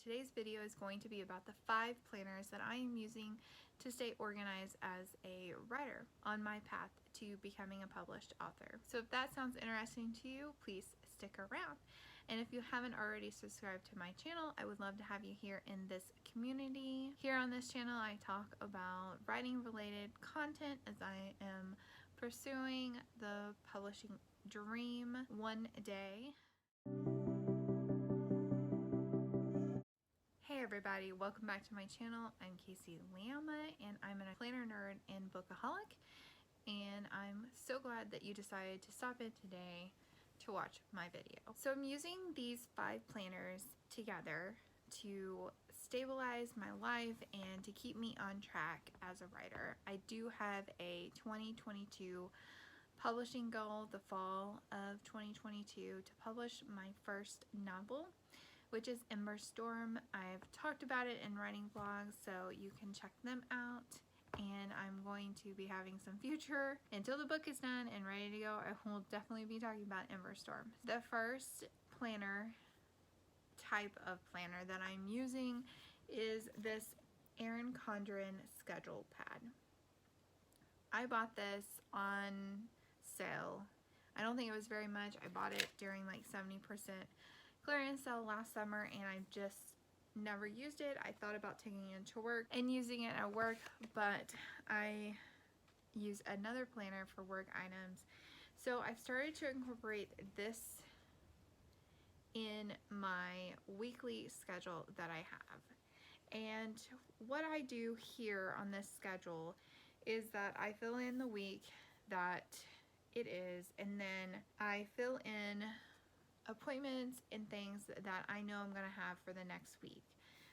Today's video is going to be about the 5 planners that I am using to stay organized as a writer on my path to becoming a published author. So if that sounds interesting to you, please stick around. And if you haven't already subscribed to my channel, I would love to have you here in this community. Here on this channel, I talk about writing related content as I am pursuing the publishing dream one day. Hey everybody, welcome back to my channel. I'm Kasey LeAlma and I'm a planner nerd and bookaholic, and I'm so glad that you decided to stop in today to watch my video. So I'm using these 5 planners together to stabilize my life and to keep me on track as a writer. I do have a 2022 publishing goal, the fall of 2022, to publish my first novel, which is Ember Storm. I've talked about it in writing vlogs, so you can check them out. And I'm going to be having some future, until the book is done and ready to go, I will definitely be talking about Ember Storm. The first planner, type of planner that I'm using is this Erin Condren schedule pad. I bought this on sale. I don't think it was very much. I bought it during like 70% clearance sale last summer, and I just never used it. I thought about taking it to work and using it at work, but I use another planner for work items. So I've started to incorporate this in my weekly schedule that I have. And what I do here on this schedule is that I fill in the week that it is, and then I fill in appointments and things that I know I'm gonna have for the next week.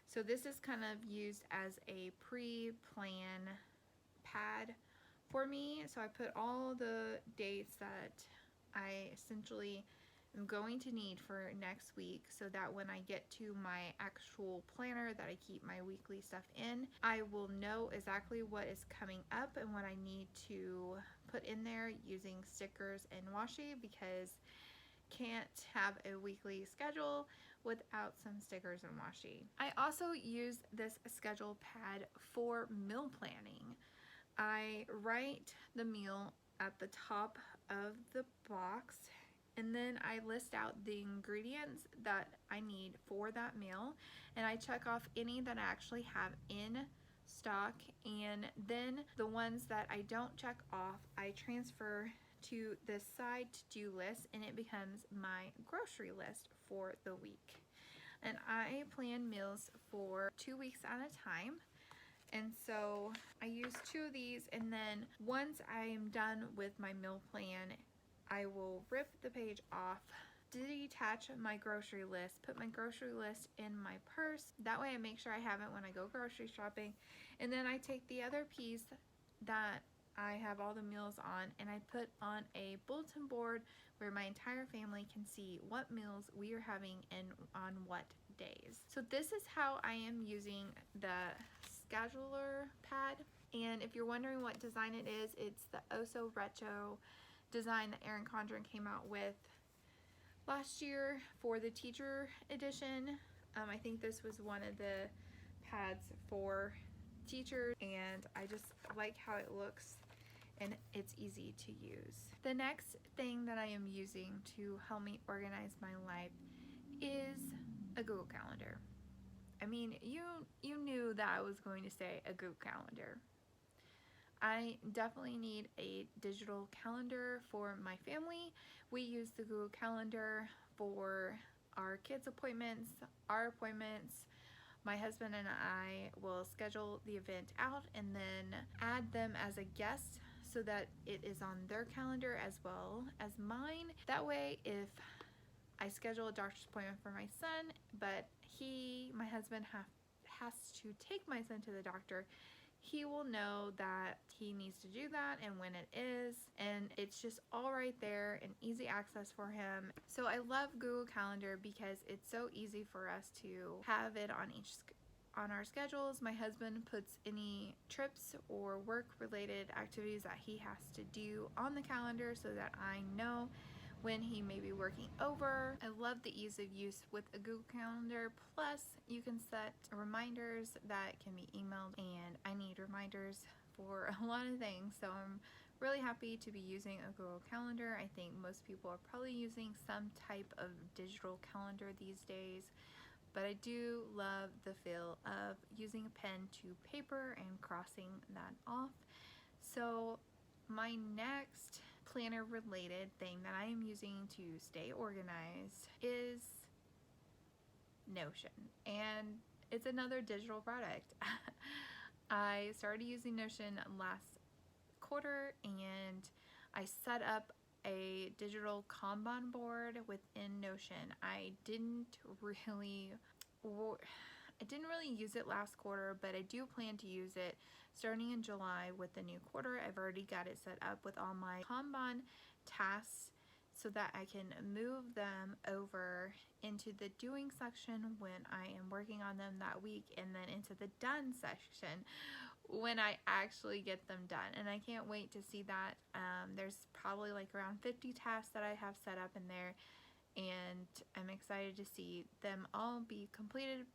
So this is kind of used as a pre-plan pad for me. So I put all the dates that I essentially am going to need for next week, so that when I get to my actual planner that I keep my weekly stuff in, I will know exactly what is coming up and what I need to put in there using stickers and washi, because can't have a weekly schedule without some stickers and washi. I also use this schedule pad for meal planning. I write the meal at the top of the box, and then I list out the ingredients that I need for that meal, and I check off any that I actually have in stock, and then the ones that I don't check off I transfer to this side to-do list, and it becomes my grocery list for the week. And I plan meals for 2 weeks at a time, and so I use 2 of these, and then once I am done with my meal plan, I will rip the page off, detach my grocery list, put my grocery list in my purse. That way I make sure I have it when I go grocery shopping. And then I take the other piece that I have all the meals on, and I put on a bulletin board where my entire family can see what meals we are having and on what days. So this is how I am using the scheduler pad. And if you're wondering what design it is, it's the XOXO retro design that Erin Condren came out with last year for the teacher edition. I think this was one of the pads for teachers, and I just like how it looks and it's easy to use. The next thing that I am using to help me organize my life is a Google Calendar. I mean, you knew that I was going to say a Google Calendar. I definitely need a digital calendar for my family. We use the Google Calendar for our kids' appointments, our appointments. My husband and I will schedule the event out and then add them as a guest so that it is on their calendar as well as mine. That way, if I schedule a doctor's appointment for my son, but my husband has to take my son to the doctor, he will know that he needs to do that and when it is, and it's just all right there and easy access for him. So I love Google Calendar because it's so easy for us to have it on our schedules. My husband puts any trips or work related activities that he has to do on the calendar so that I know when he may be working over. I love the ease of use with a Google Calendar. Plus, you can set reminders that can be emailed, and I need reminders for a lot of things, so I'm really happy to be using a Google Calendar. I think most people are probably using some type of digital calendar these days, but I do love the feel of using a pen to paper and crossing that off. So my next planner related thing that I am using to stay organized is Notion, and it's another digital product. I started using Notion last quarter, and I set up a digital Kanban board within Notion. I didn't really use it last quarter, but I do plan to use it starting in July with the new quarter. I've already got it set up with all my Kanban tasks so that I can move them over into the doing section when I am working on them that week, and then into the done section when I actually get them done. And I can't wait to see that. There's probably like around 50 tasks that I have set up in there, and I'm excited to see them all be completed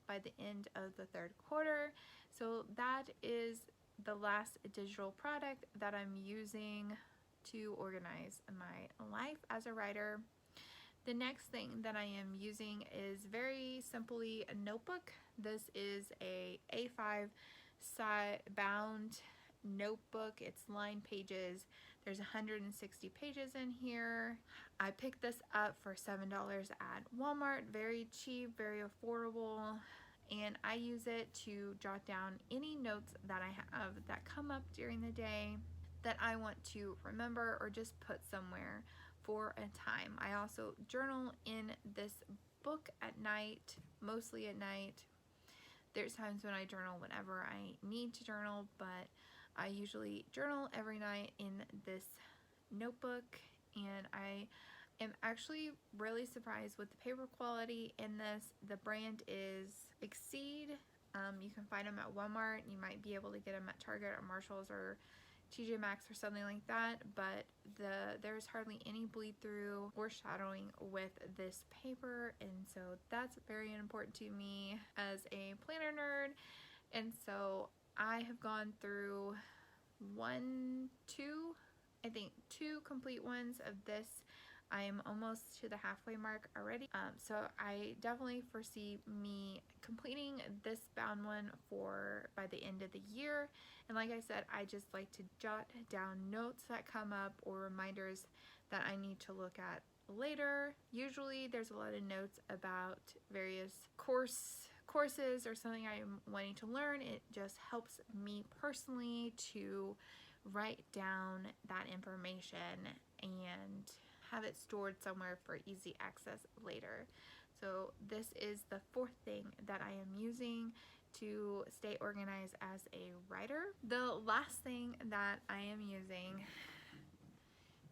by the end of the third quarter. So that is the last digital product that I'm using to organize my life as a writer. The next thing that I am using is very simply a notebook. This is a A5 side bound notebook. It's lined pages. There's 160 pages in here. I picked this up for $7 at Walmart. Very cheap, very affordable, and I use it to jot down any notes that I have that come up during the day that I want to remember or just put somewhere for a time. I also journal in this book at night, mostly at night. There's times when I journal whenever I need to journal, but I usually journal every night in this notebook, and I am actually really surprised with the paper quality in this. The brand is Exceed. You can find them at Walmart. You might be able to get them at Target or Marshalls or TJ Maxx or something like that, but there's hardly any bleed through or shadowing with this paper, and so that's very important to me as a planner nerd. And so I have gone through two complete ones of this. I am almost to the halfway mark already, so I definitely foresee me completing this bound one by the end of the year. And like I said, I just like to jot down notes that come up or reminders that I need to look at later. Usually there's a lot of notes about various courses or something I'm wanting to learn. It just helps me personally to write down that information and have it stored somewhere for easy access later. So this is the fourth thing that I am using to stay organized as a writer. The last thing that I am using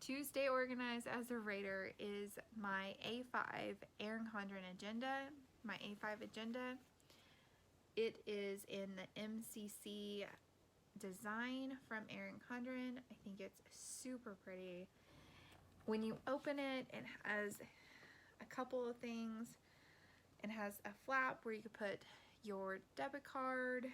to stay organized as a writer is my A5 Erin Condren agenda, my A5 agenda. It is in the MCC design from Erin Condren. I think it's super pretty. When you open it, it has a couple of things. It has a flap where you could put your debit card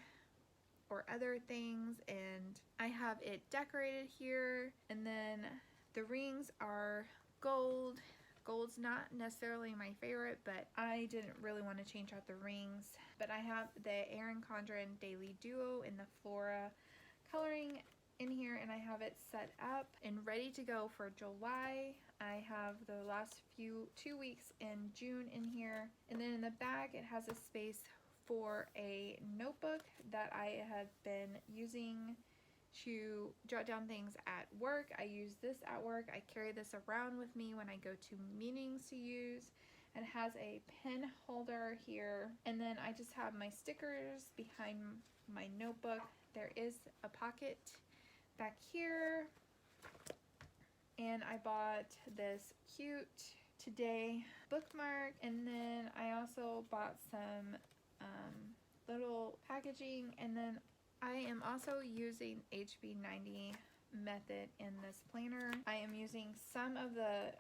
or other things, and I have it decorated here. And then the rings are gold. Gold's not necessarily my favorite, but I didn't really want to change out the rings. But I have the Erin Condren Daily Duo in the Flora coloring in here, and I have it set up and ready to go for July. I have the last 2 weeks in June in here, and then in the back it has a space for a notebook that I have been using to jot down things at work. I use this at work. I carry this around with me when I go to meetings to use. It has a pen holder here, and then I just have my stickers behind my notebook. There is a pocket back here, and I bought this cute Today bookmark, and then I also bought some little packaging, and then I am also using HB90 method in this planner. I am using some of the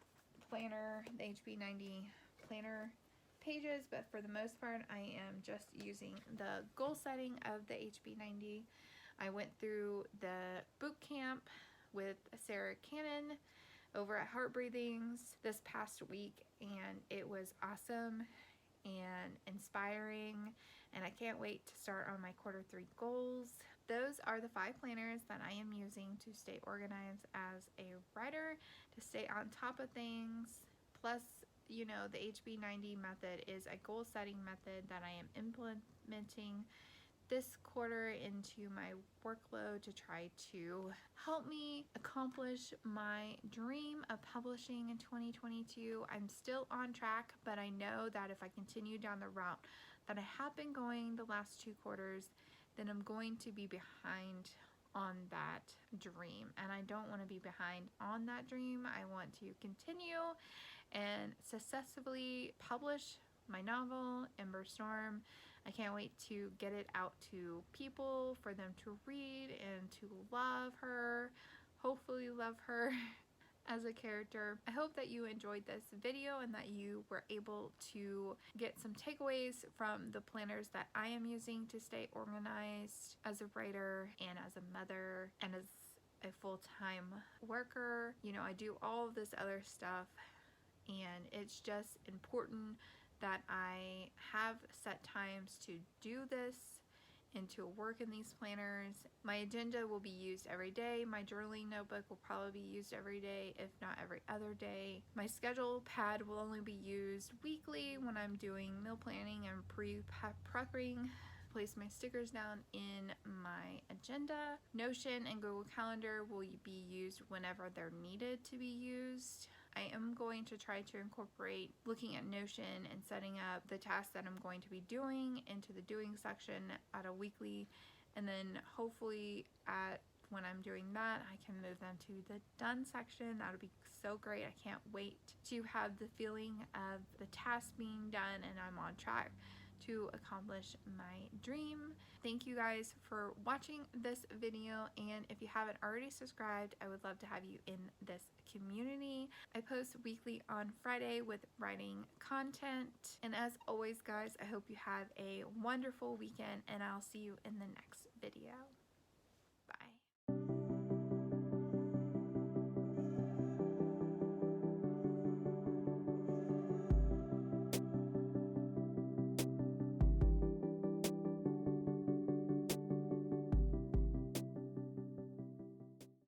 planner, the HB90 planner pages, but for the most part I am just using the goal setting of the HB90. I went through the boot camp with Sarah Cannon over at Heart Breathings this past week, and it was awesome and inspiring, and I can't wait to start on my Q3 goals. Those are the 5 planners that I am using to stay organized as a writer, to stay on top of things. Plus, you know, the HB90 method is a goal setting method that I am implementing this quarter into my workload to try to help me accomplish my dream of publishing in 2022. I'm still on track, but I know that if I continue down the route that I have been going the last 2 quarters, then I'm going to be behind on that dream, and I don't want to be behind on that dream. I want to continue and successfully publish my novel, Ember Storm. I can't wait to get it out to people, for them to read and to love her, hopefully love her as a character. I hope that you enjoyed this video and that you were able to get some takeaways from the planners that I am using to stay organized as a writer and as a mother and as a full-time worker. You know, I do all of this other stuff, and it's just important that I have set times to do this and to work in these planners. My agenda will be used every day. My journaling notebook will probably be used every day, if not every other day. My schedule pad will only be used weekly when I'm doing meal planning and prepping. Place my stickers down in my agenda. Notion and Google Calendar will be used whenever they're needed to be used. I am going to try to incorporate looking at Notion and setting up the tasks that I'm going to be doing into the doing section at a weekly, and then hopefully when I'm doing that, I can move them to the done section. That'll be so great. I can't wait to have the feeling of the task being done and I'm on track to accomplish my dream. Thank you guys for watching this video, and if you haven't already subscribed, I would love to have you in this community. I post weekly on Friday with writing content, and as always guys, I hope you have a wonderful weekend, and I'll see you in the next video.